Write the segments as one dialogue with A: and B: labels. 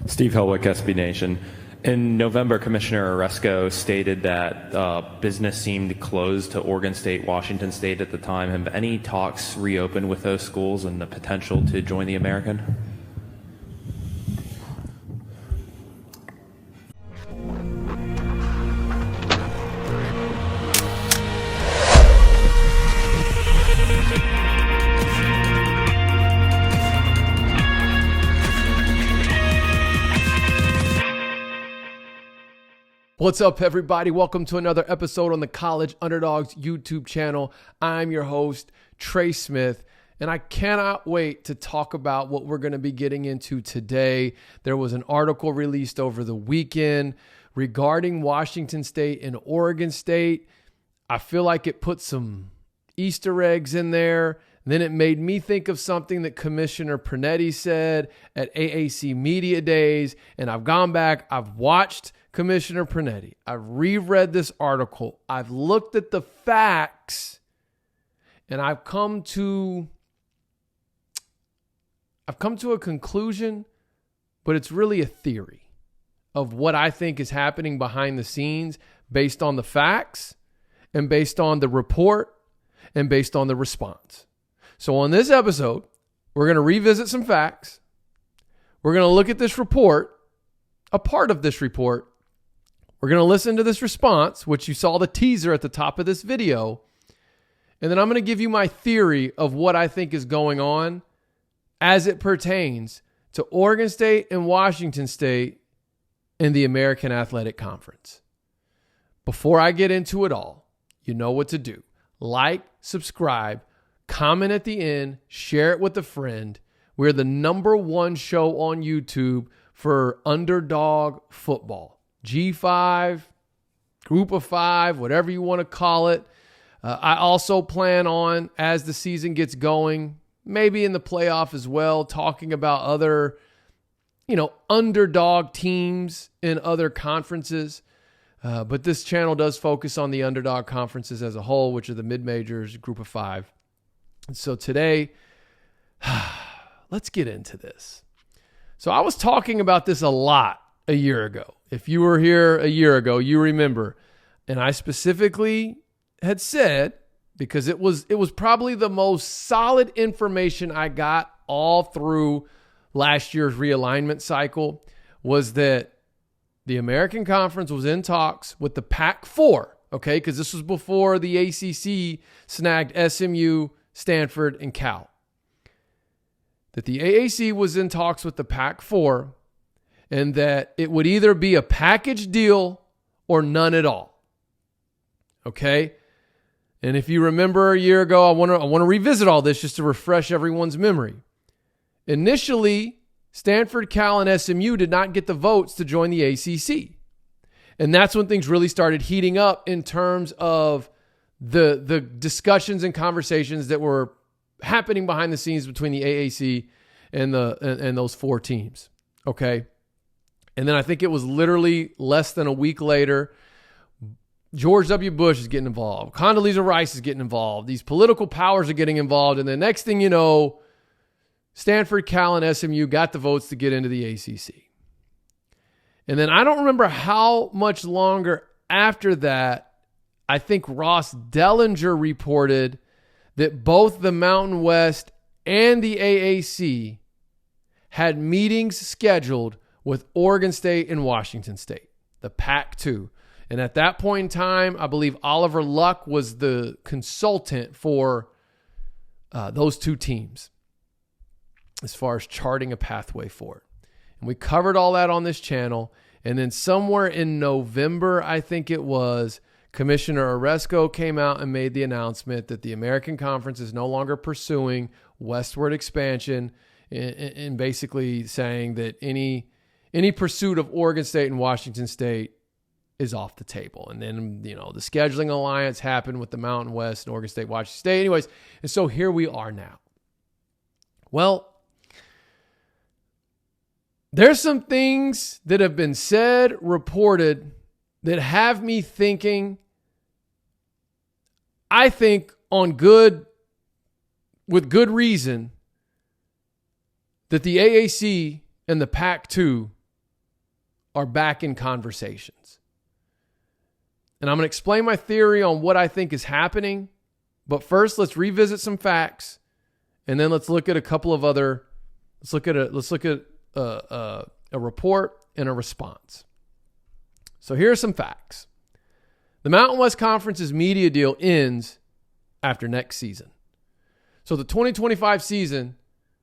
A: Steve Helwick, SB Nation. In November, Commissioner Oresco stated that business seemed closed to Oregon State, Washington State at the time. Have any talks reopened with those schools and the potential to join the American?
B: What's up, everybody? Welcome to another episode on the College Underdogs YouTube channel. I'm your host, Trey Smith, and I cannot wait to talk about what we're going to be getting into today. There was an article released over the weekend regarding Washington State and Oregon State. I feel like it put some Easter eggs in there. Then it made me think of something that Commissioner Pernetti said at AAC Media Days, and I've gone back, I've watched Commissioner Pernetti. I've reread this article. I've looked at the facts, and I've come to a conclusion, but it's really a theory of what I think is happening behind the scenes based on the facts and based on the report and based on the response. So on this episode, we're going to revisit some facts. We're going to look at this report, a part of this report. We're going to listen to this response, which you saw the teaser at the top of this video. And then I'm going to give you my theory of what I think is going on as it pertains to Oregon State and Washington State in the American Athletic Conference. Before I get into it all, you know what to do. Like, subscribe, comment at the end, share it with a friend. We're the #1 show on YouTube for underdog football. G5, Group of 5, whatever you want to call it. I also plan on, as the season gets going, maybe in the playoff as well, talking about other, underdog teams in other conferences. But this channel does focus on the underdog conferences as a whole, which are the mid-majors, Group of 5. And so today, let's get into this. So I was talking about this a lot a year ago. If you were here a year ago, you remember. And I specifically had said, because it was probably the most solid information I got all through last year's realignment cycle, was that the American Conference was in talks with the Pac-4, okay? Because this was before the ACC snagged SMU, Stanford, and Cal. That the AAC was in talks with the Pac-4, and that it would either be a package deal or none at all. Okay? And if you remember a year ago, I want to revisit all this just to refresh everyone's memory. Initially, Stanford, Cal, and SMU did not get the votes to join the ACC. And that's when things really started heating up in terms of the discussions and conversations that were happening behind the scenes between the AAC and those 4 teams. Okay? And then I think it was literally less than a week later, George W. Bush is getting involved. Condoleezza Rice is getting involved. These political powers are getting involved. And the next thing you know, Stanford, Cal, and SMU got the votes to get into the ACC. And then I don't remember how much longer after that, I think Ross Dellinger reported that both the Mountain West and the AAC had meetings scheduled with Oregon State and Washington State, the Pac-2. And at that point in time, I believe Oliver Luck was the consultant for those 2 teams as far as charting a pathway for it. And we covered all that on this channel. And then somewhere in November, I think it was, Commissioner Oresco came out and made the announcement that the American Conference is no longer pursuing westward expansion, and basically saying that any pursuit of Oregon State and Washington State is off the table. And then, the scheduling alliance happened with the Mountain West and Oregon State, Washington State. Anyways, and so here we are now. Well, there's some things that have been said, reported, that have me thinking, I think with good reason, that the AAC and the Pac-2 are back in conversations. And I'm going to explain my theory on what I think is happening. But first, let's revisit some facts, and then let's look at a couple of other. Let's look at a report and a response. So here are some facts. The Mountain West Conference's media deal ends after next season. So the 2025 season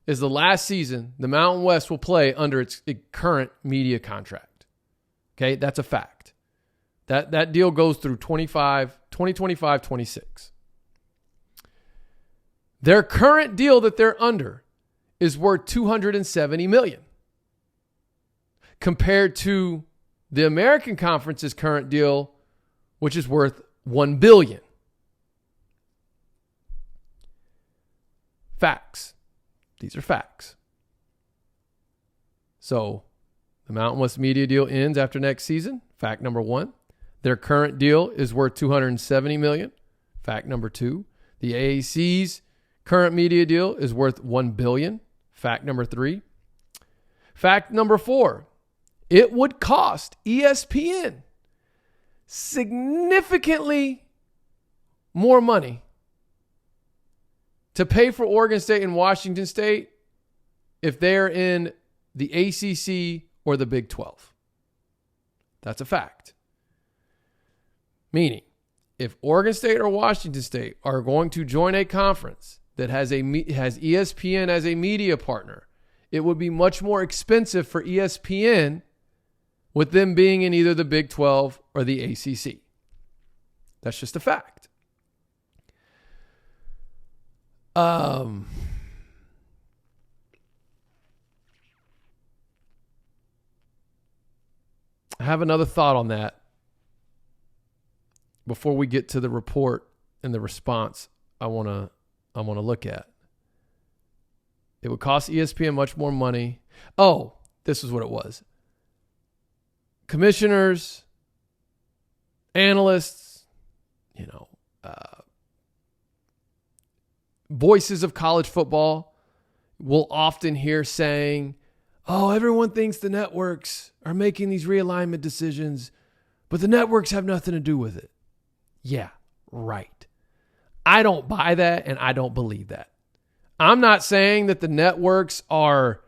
B: is the last season the Mountain West will play under its current media contract. Okay, that's a fact. That deal goes through 2025-26. Their current deal that they're under is worth $270 million compared to the American Conference's current deal, which is worth $1 billion. Facts. These are facts. So the Mountain West media deal ends after next season. Fact number one. Their current deal is worth $270 million. Fact number two. The AAC's current media deal is worth $1 billion. Fact number three. Fact number four. It would cost ESPN significantly more money to pay for Oregon State and Washington State if they're in the ACC or the Big 12. That's a fact. Meaning, if Oregon State or Washington State are going to join a conference that has ESPN as a media partner, it would be much more expensive for ESPN with them being in either the Big 12 or the ACC. That's just a fact. I have another thought on that before we get to the report and the response I want to look at. It would cost ESPN much more money. Oh, this is what it was. Commissioners, analysts, voices of college football will often hear saying, oh, everyone thinks the networks are making these realignment decisions, but the networks have nothing to do with it. Yeah, right. I don't buy that, and I don't believe that. I'm not saying that the networks are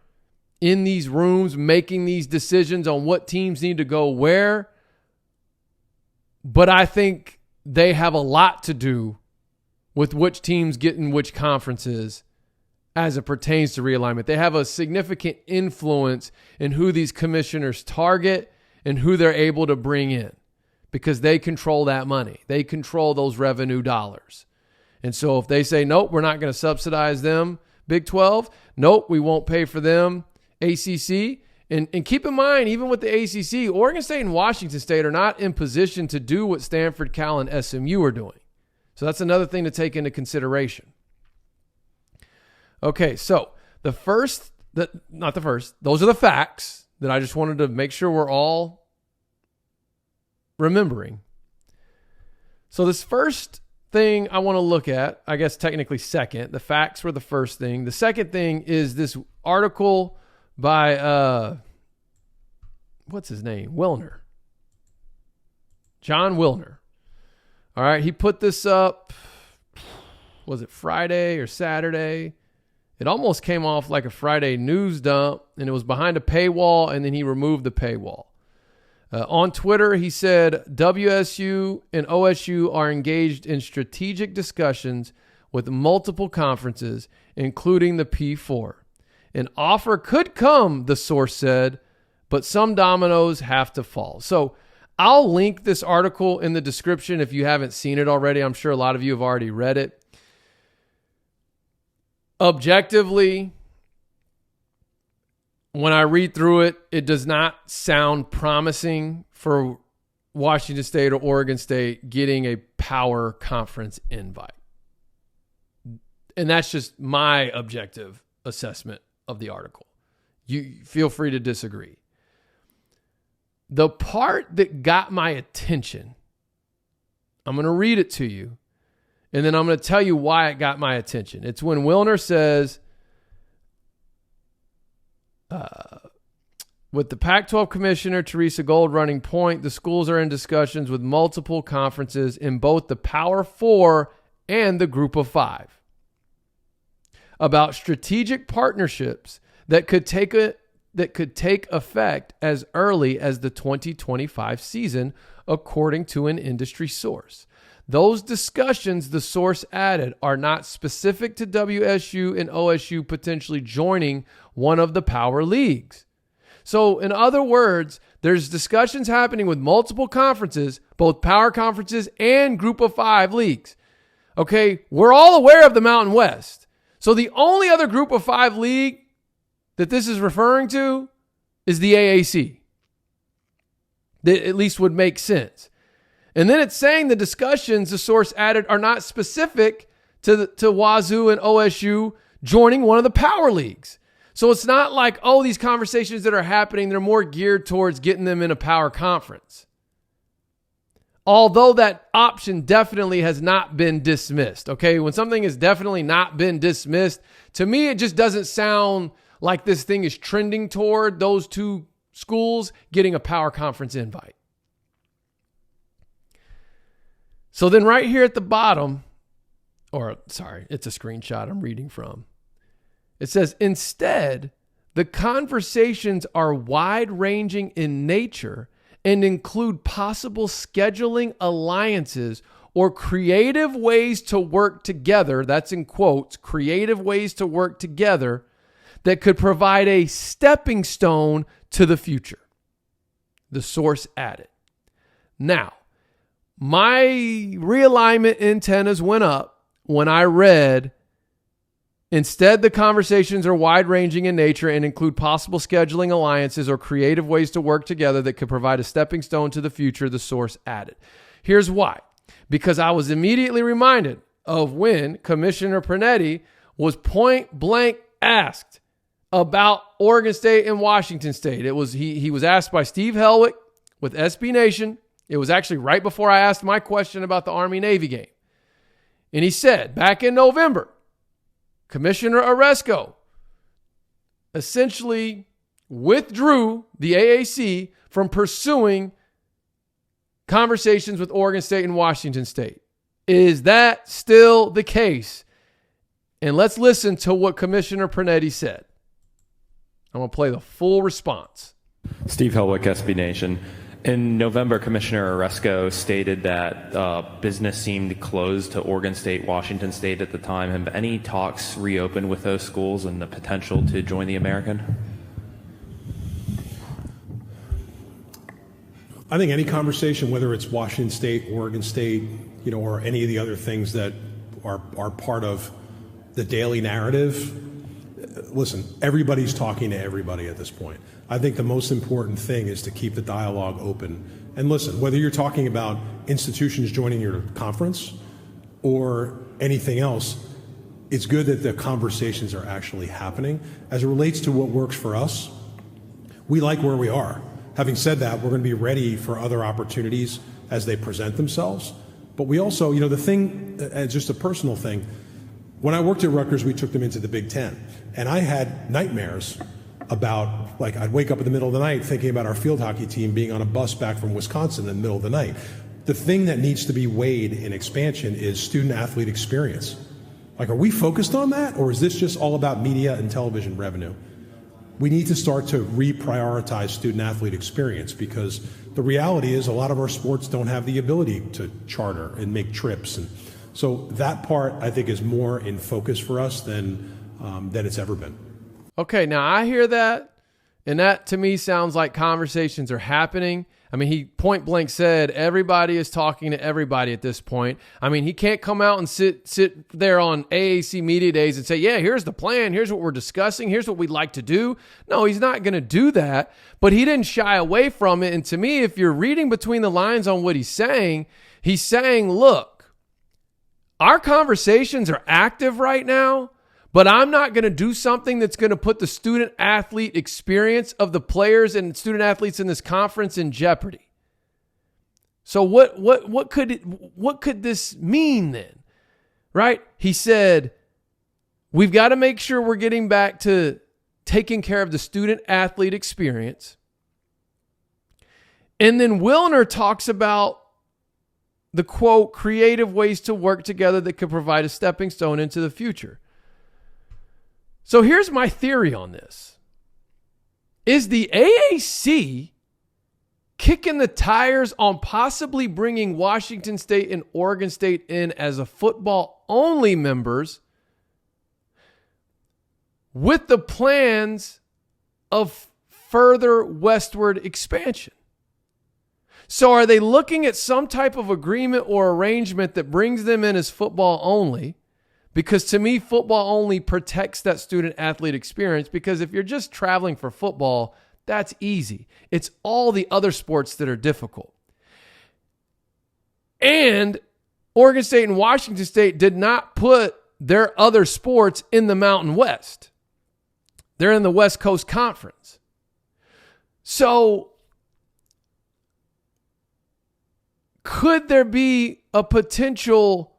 B: in these rooms making these decisions on what teams need to go where, but I think they have a lot to do with which teams get in which conferences as it pertains to realignment. They have a significant influence in who these commissioners target and who they're able to bring in because they control that money. They control those revenue dollars. And so if they say, nope, we're not going to subsidize them, Big 12, nope, we won't pay for them, ACC. And keep in mind, even with the ACC, Oregon State and Washington State are not in position to do what Stanford, Cal, and SMU are doing. So that's another thing to take into consideration. Okay, so those are the facts that I just wanted to make sure we're all remembering. So this first thing I want to look at, I guess technically second, the facts were the first thing. The second thing is this article by, what's his name? Wilner. Jon Wilner. All right, he put this up, was it Friday or Saturday? It almost came off like a Friday news dump, and it was behind a paywall, and then he removed the paywall. On Twitter, he said, WSU and OSU are engaged in strategic discussions with multiple conferences, including the P4. An offer could come, the source said, but some dominoes have to fall. So I'll link this article in the description if you haven't seen it already. I'm sure a lot of you have already read it. Objectively, when I read through it, it does not sound promising for Washington State or Oregon State getting a power conference invite. And that's just my objective assessment of the article. You feel free to disagree. The part that got my attention, I'm going to read it to you, and then I'm going to tell you why it got my attention. It's when Wilner says, With the Pac-12 Commissioner, Teresa Gold, running point, the schools are in discussions with multiple conferences in both the Power Four and the Group of Five about strategic partnerships that could take effect as early as the 2025 season, according to an industry source. Those discussions, the source added, are not specific to WSU and OSU potentially joining one of the power leagues. So in other words, there's discussions happening with multiple conferences, both power conferences and Group of Five leagues. Okay, we're all aware of the Mountain West. So the only other Group of Five league that this is referring to is the AAC. That at least would make sense. And then it's saying the discussions, the source added, are not specific to Wazoo and OSU joining one of the power leagues. So it's not like, oh, these conversations that are happening, they're more geared towards getting them in a power conference. Although that option definitely has not been dismissed. Okay, when something has definitely not been dismissed, to me, it just doesn't sound like this thing is trending toward those two schools getting a power conference invite. So then right here at the bottom, it's a screenshot I'm reading from. It says, instead, the conversations are wide-ranging in nature and include possible scheduling alliances or creative ways to work together, that's in quotes, creative ways to work together that could provide a stepping stone to the future. The source added. Now, my realignment antennas went up when I read, instead, the conversations are wide-ranging in nature and include possible scheduling alliances or creative ways to work together that could provide a stepping stone to the future, the source added. Here's why. Because I was immediately reminded of when Commissioner Pernetti was point blank asked about Oregon State and Washington State. It was he was asked by Steve Helwick with SB Nation. It was actually right before I asked my question about the Army-Navy game. And he said, back in November, Commissioner Oresco essentially withdrew the AAC from pursuing conversations with Oregon State and Washington State. Is that still the case? And let's listen to what Commissioner Pernetti said. I'm going to play the full response.
A: Steve Helwick, SB Nation. In November, Commissioner Oresco stated that business seemed closed to Oregon State, Washington State at the time. Have any talks reopened with those schools and the potential to join the American?
C: I think any conversation, whether it's Washington State, Oregon State, or any of the other things that are part of the daily narrative, listen, everybody's talking to everybody at this point. I think the most important thing is to keep the dialogue open. And listen, whether you're talking about institutions joining your conference or anything else, it's good that the conversations are actually happening. As it relates to what works for us, we like where we are. Having said that, we're going to be ready for other opportunities as they present themselves. But we also, the thing, just a personal thing, when I worked at Rutgers, we took them into the Big Ten. And I had nightmares about, I'd wake up in the middle of the night thinking about our field hockey team being on a bus back from Wisconsin in the middle of the night. The thing that needs to be weighed in expansion is student-athlete experience. Are we focused on that, or is this just all about media and television revenue? We need to start to reprioritize student-athlete experience, because the reality is a lot of our sports don't have the ability to charter and make trips. And so that part, I think, is more in focus for us than it's ever been.
B: Okay, now I hear that, and that to me sounds like conversations are happening. I mean, he point blank said everybody is talking to everybody at this point. I mean, he can't come out and sit there on AAC Media Days and say, yeah, here's the plan. Here's what we're discussing. Here's what we'd like to do. No, he's not going to do that, but he didn't shy away from it. And to me, if you're reading between the lines on what he's saying, look, our conversations are active right now, but I'm not going to do something that's going to put the student-athlete experience of the players and student-athletes in this conference in jeopardy. So what could this mean then? Right? He said, we've got to make sure we're getting back to taking care of the student-athlete experience. And then Wilner talks about the quote, creative ways to work together that could provide a stepping stone into the future. So here's my theory on this. Is the AAC kicking the tires on possibly bringing Washington State and Oregon State in as a football-only members with the plans of further westward expansion? So are they looking at some type of agreement or arrangement that brings them in as football only? Because to me, football only protects that student athlete experience, because if you're just traveling for football, that's easy. It's all the other sports that are difficult. And Oregon State and Washington State did not put their other sports in the Mountain West. They're in the West Coast Conference. So could there be a potential,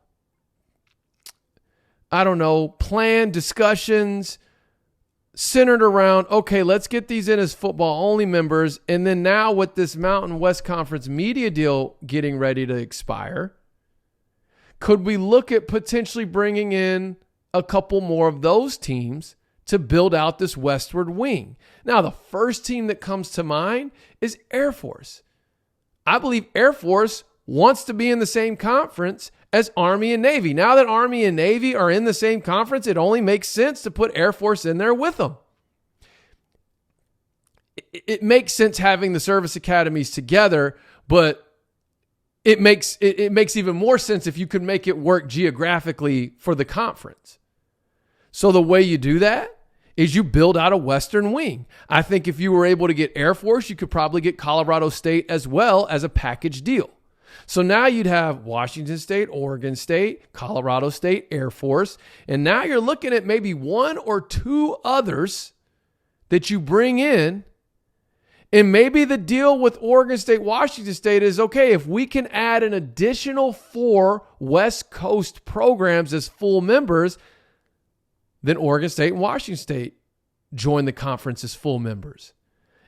B: plan, discussions centered around, okay, let's get these in as football-only members, and then now with this Mountain West Conference media deal getting ready to expire, could we look at potentially bringing in a couple more of those teams to build out this westward wing? Now, the first team that comes to mind is Air Force. I believe Air Force wants to be in the same conference as Army and Navy. Now that Army and Navy are in the same conference, it only makes sense to put Air Force in there with them. It makes sense having the service academies together, but it makes even more sense if you can make it work geographically for the conference. So the way you do that is you build out a Western wing. I think if you were able to get Air Force, you could probably get Colorado State as well as a package deal. So now you'd have Washington State, Oregon State, Colorado State, Air Force, and now you're looking at maybe one or two others that you bring in. And maybe the deal with Oregon State, Washington State is, okay, if we can add an additional 4 West Coast programs as full members, then Oregon State and Washington State join the conference as full members.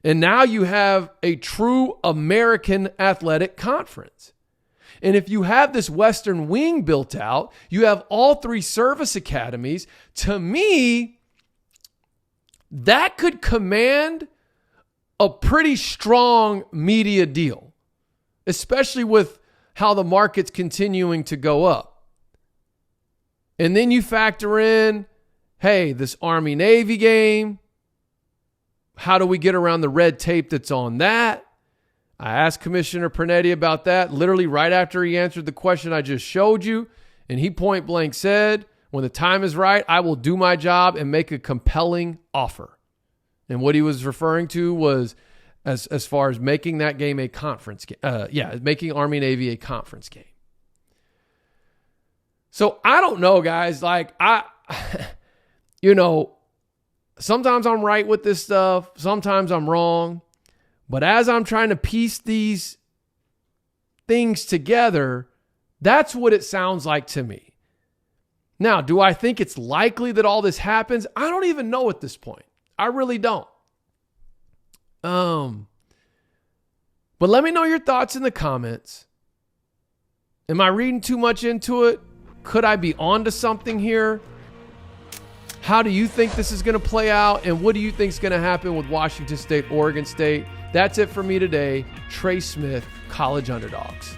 B: And now you have a true American athletic conference. And if you have this Western wing built out, you have all 3 service academies. To me, that could command a pretty strong media deal, especially with how the market's continuing to go up. And then you factor in, hey, this Army-Navy game. How do we get around the red tape that's on that? I asked Commissioner Pernetti about that literally right after he answered the question I just showed you. And he point blank said, when the time is right, I will do my job and make a compelling offer. And what he was referring to was as far as making that game a conference game. Making Army-Navy a conference game. So I don't know, guys. Sometimes I'm right with this stuff. Sometimes I'm wrong. But as I'm trying to piece these things together, that's what it sounds like to me. Now, do I think it's likely that all this happens? I don't even know at this point. I really don't. But let me know your thoughts in the comments. Am I reading too much into it? Could I be onto something here? How do you think this is going to play out? And what do you think is going to happen with Washington State, Oregon State? That's it for me today. Trey Smith, College Underdogs.